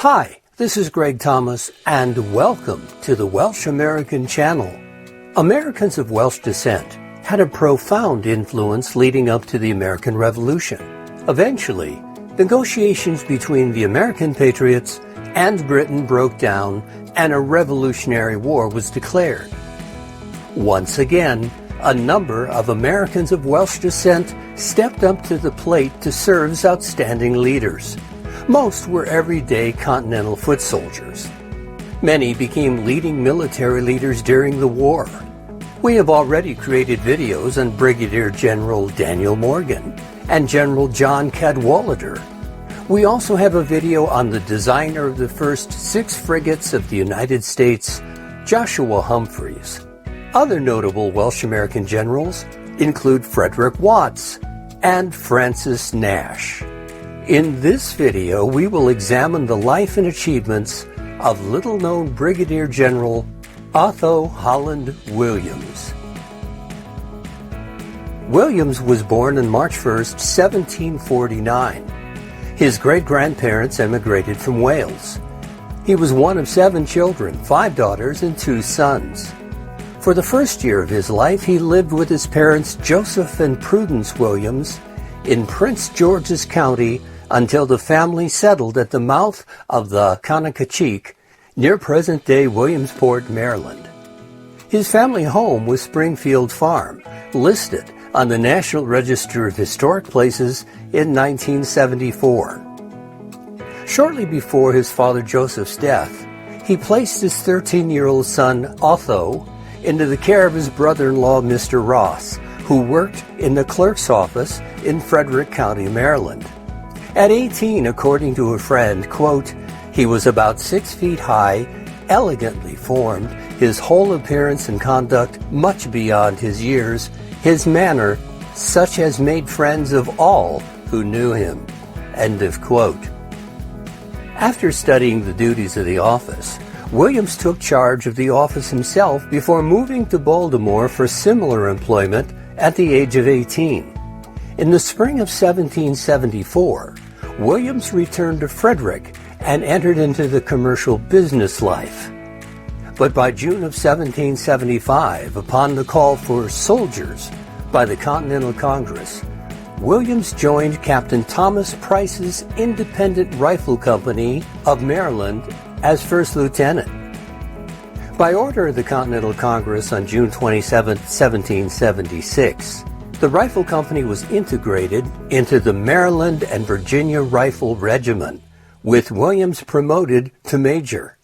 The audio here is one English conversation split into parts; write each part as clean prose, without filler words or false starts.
Hi, this is Greg Thomas, and welcome to the Welsh-American Channel. Americans of Welsh descent had a profound influence leading up to the American Revolution. Eventually, negotiations between the American patriots and Britain broke down, and a Revolutionary War was declared. Once again, a number of Americans of Welsh descent stepped up to the plate to serve as outstanding leaders. Most were everyday Continental foot soldiers. Many became leading military leaders during the war. We have already created videos on Brigadier General Daniel Morgan and General John Cadwalader. We also have a video on the designer of the first 6 frigates of the United States, Joshua Humphreys. Other notable Welsh-American generals include Frederick and Francis Nash. In this video, we will examine the life and achievements of little-known Brigadier General Otho Holland Williams. Williams was born on March 1st, 1749. His great-grandparents emigrated from Wales. He was one of 7 children, 5 daughters and 2 sons. For the first year of his life, he lived with his parents Joseph and Prudence Williams in Prince George's County until the family settled at the mouth of the Conococheague, near present-day Williamsport, Maryland. His family home was Springfield Farm, listed on the National Register of Historic Places in 1974. Shortly before his father Joseph's death, he placed his 13-year-old son Otho into the care of his brother-in-law Mr. Ross, who worked in the clerk's office in Frederick County, Maryland. At 18, according to a friend, quote, he was about 6 feet high, elegantly formed, his whole appearance and conduct much beyond his years, his manner such as made friends of all who knew him, end of quote. After studying the duties of the office, Williams took charge of the office himself before moving to Baltimore for similar employment at the age of 18. In the spring of 1774, Williams returned to Frederick and entered into the commercial business life. But by June of 1775, upon the call for soldiers by the Continental Congress, Williams joined Captain Thomas Price's Independent Rifle Company of Maryland as first lieutenant. By order of the Continental Congress on June 27, 1776, the Rifle Company was integrated into the Maryland and Virginia Rifle Regiment, with Williams promoted to major.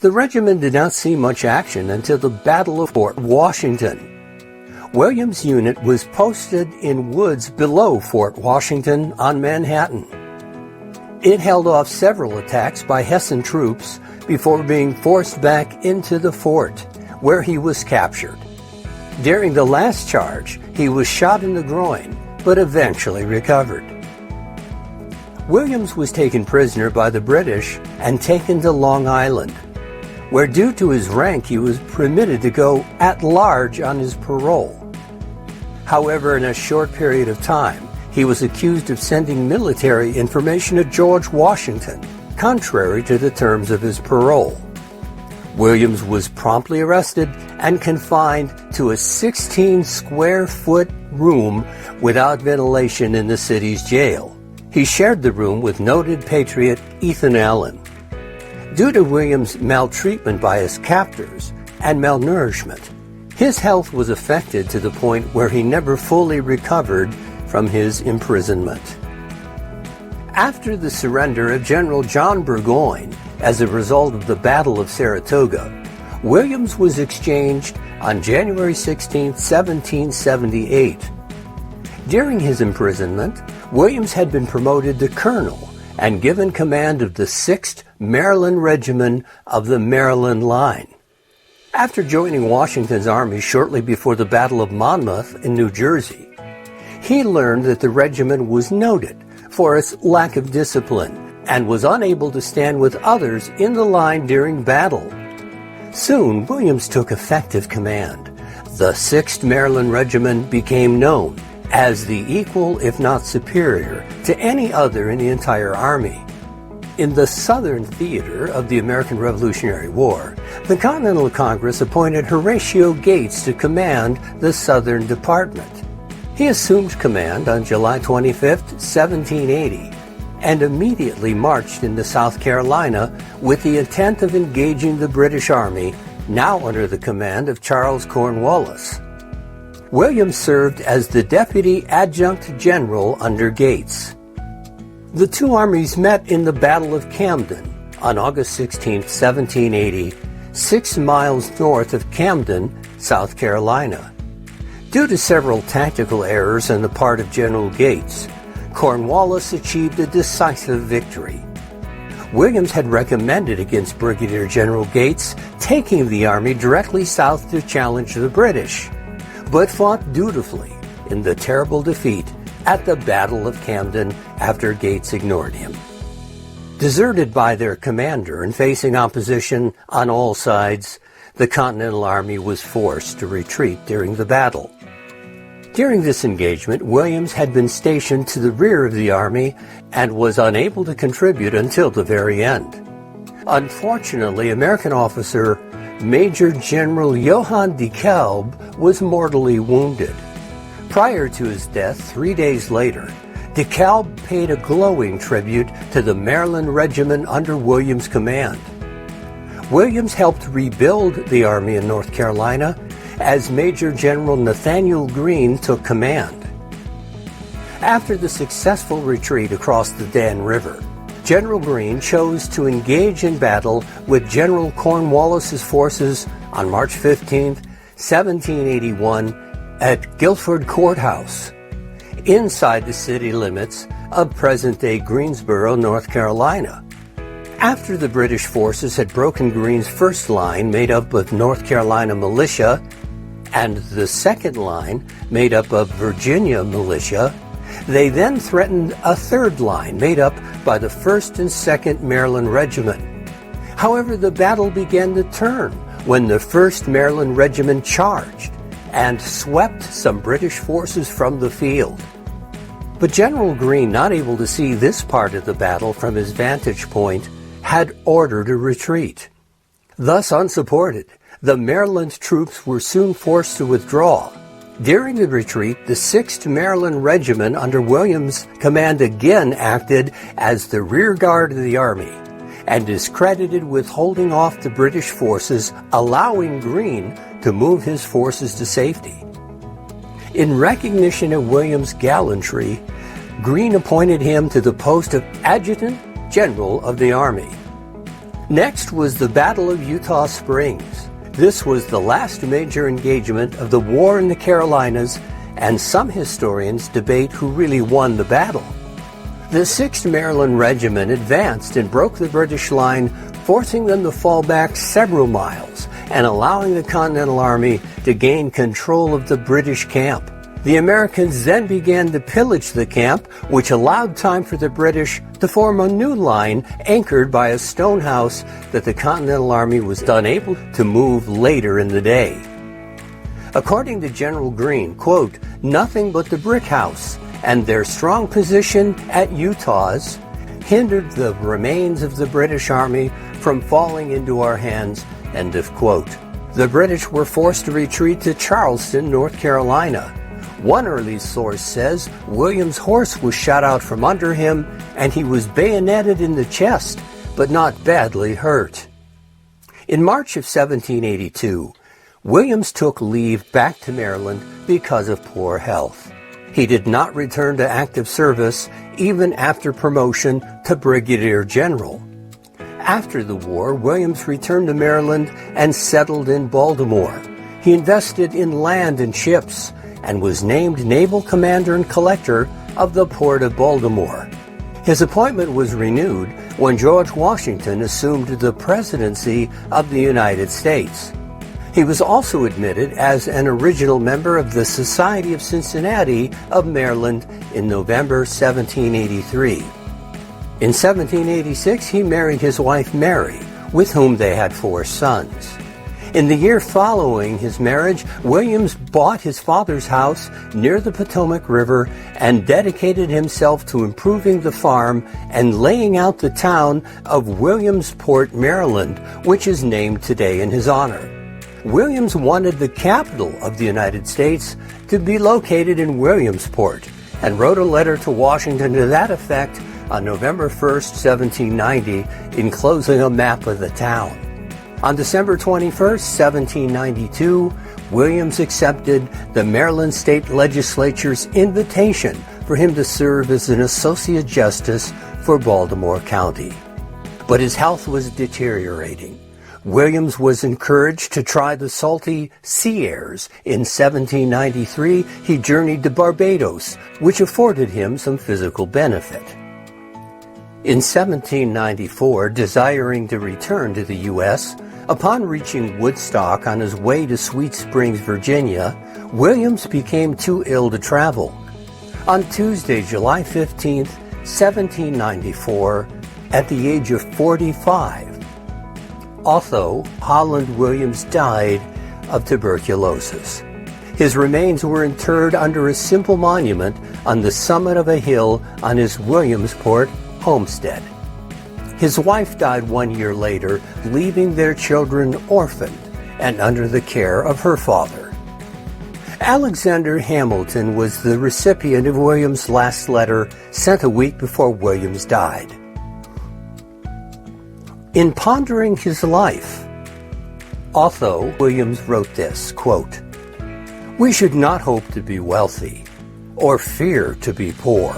The regiment did not see much action until the Battle of Fort Washington. Williams' unit was posted in woods below Fort Washington on Manhattan. It held off several attacks by Hessian troops before being forced back into the fort, where he was captured. During the last charge, he was shot in the groin, but eventually recovered. Williams was taken prisoner by the British and taken to Long Island, where due to his rank he was permitted to go at large on his parole. However, in a short period of time, he was accused of sending military information to George Washington, contrary to the terms of his parole. Williams was promptly arrested and confined to a 16-square-foot room without ventilation in the city's jail. He shared the room with noted patriot Ethan Allen. Due to Williams' maltreatment by his captors and malnourishment, his health was affected to the point where he never fully recovered from his imprisonment. After the surrender of General John Burgoyne as a result of the Battle of Saratoga, Williams was exchanged on January 16, 1778. During his imprisonment, Williams had been promoted to colonel and given command of the 6th Maryland Regiment of the Maryland Line. After joining Washington's army shortly before the Battle of Monmouth in New Jersey, he learned that the regiment was noted for its lack of discipline and was unable to stand with others in the line during battle. Soon, Williams took effective command. The 6th Maryland Regiment became known as the equal, if not superior, to any other in the entire Army. In the Southern theater of the American Revolutionary War, the Continental Congress appointed Horatio Gates to command the Southern Department. He assumed command on July 25, 1780, and immediately marched into South Carolina with the intent of engaging the British Army, now under the command of Charles Cornwallis. Williams served as the Deputy Adjutant General under Gates. The two armies met in the Battle of Camden on August 16, 1780, 6 miles north of Camden, South Carolina. Due to several tactical errors on the part of General Gates, Cornwallis achieved a decisive victory. Williams had recommended against Brigadier General Gates taking the army directly south to challenge the British, but fought dutifully in the terrible defeat at the Battle of Camden after Gates ignored him. Deserted by their commander and facing opposition on all sides, the Continental Army was forced to retreat during the battle. During this engagement, Williams had been stationed to the rear of the army and was unable to contribute until the very end. Unfortunately, American officer Major General Johann de Kalb was mortally wounded. Prior to his death, 3 days later, de Kalb paid a glowing tribute to the Maryland Regiment under Williams' command. Williams helped rebuild the army in North Carolina as Major General Nathaniel Greene took command. After the successful retreat across the Dan River, General Greene chose to engage in battle with General Cornwallis's forces on March 15, 1781, at Guilford Courthouse, inside the city limits of present-day Greensboro, North Carolina. After the British forces had broken Greene's first line, made up of North Carolina militia, and the second line, made up of Virginia militia, they then threatened a third line, made up by the 1st and 2nd Maryland Regiment. However, the battle began to turn when the 1st Maryland Regiment charged and swept some British forces from the field. But General Greene, not able to see this part of the battle from his vantage point, had ordered a retreat. Thus unsupported, the Maryland troops were soon forced to withdraw. During the retreat, the 6th Maryland Regiment under Williams' command again acted as the rear guard of the army and is credited with holding off the British forces, allowing Greene to move his forces to safety. In recognition of Williams' gallantry, Greene appointed him to the post of Adjutant General of the Army. Next was the Battle of Eutaw Springs. This was the last major engagement of the war in the Carolinas, and some historians debate who really won the battle. The 6th Maryland Regiment advanced and broke the British line, forcing them to fall back several miles and allowing the Continental Army to gain control of the British camp. The Americans then began to pillage the camp, which allowed time for the British to form a new line anchored by a stone house that the Continental Army was unable to move later in the day. According to General Greene, quote, "Nothing but the brick house and their strong position at Eutaw's hindered the remains of the British Army from falling into our hands," end of quote. The British were forced to retreat to Charleston, North Carolina. One early source says Williams' horse was shot out from under him and he was bayoneted in the chest, but not badly hurt. In March of 1782, Williams took leave back to Maryland because of poor health. He did not return to active service even after promotion to Brigadier General. After the war, Williams returned to Maryland and settled in Baltimore. He invested in land and ships and was named Naval Commander and Collector of the Port of Baltimore. His appointment was renewed when George Washington assumed the presidency of the United States. He was also admitted as an original member of the Society of Cincinnati of Maryland in November 1783. In 1786, he married his wife Mary, with whom they had 4 sons. In the year following his marriage, Williams bought his father's house near the Potomac River and dedicated himself to improving the farm and laying out the town of Williamsport, Maryland, which is named today in his honor. Williams wanted the capital of the United States to be located in Williamsport and wrote a letter to Washington to that effect on November 1st, 1790, enclosing a map of the town. On December 21st, 1792, Williams accepted the Maryland State Legislature's invitation for him to serve as an Associate Justice for Baltimore County. But his health was deteriorating. Williams was encouraged to try the salty sea airs. In 1793, he journeyed to Barbados, which afforded him some physical benefit. In 1794, desiring to return to the U.S., upon reaching Woodstock on his way to Sweet Springs, Virginia, Williams became too ill to travel. On Tuesday, July 15, 1794, at the age of 45, Otho, Holland Williams, died of tuberculosis. His remains were interred under a simple monument on the summit of a hill on his Williamsport homestead. His wife died 1 year later, leaving their children orphaned and under the care of her father. Alexander Hamilton was the recipient of Williams' last letter, sent a week before Williams died. In pondering his life, Otho Williams wrote this, quote, "We should not hope to be wealthy or fear to be poor.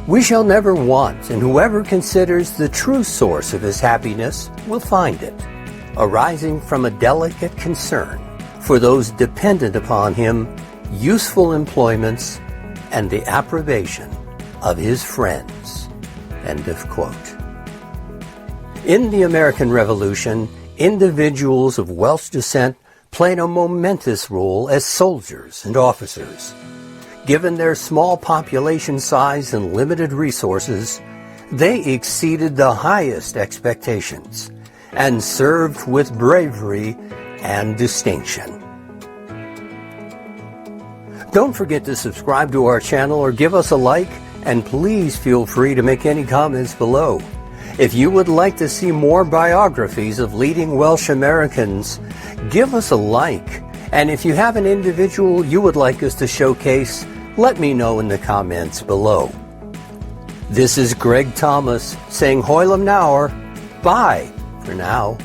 We shall never want, and whoever considers the true source of his happiness will find it, arising from a delicate concern for those dependent upon him, useful employments, and the approbation of his friends." End of quote. In the American Revolution, individuals of Welsh descent played a momentous role as soldiers and officers. Given their small population size and limited resources, they exceeded the highest expectations and served with bravery and distinction. Don't forget to subscribe to our channel or give us a like, and please feel free to make any comments below. If you would like to see more biographies of leading Welsh Americans, give us a like. And if you have an individual you would like us to showcase, let me know in the comments below. This is Greg Thomas saying Hoylem Nawr. Bye for now.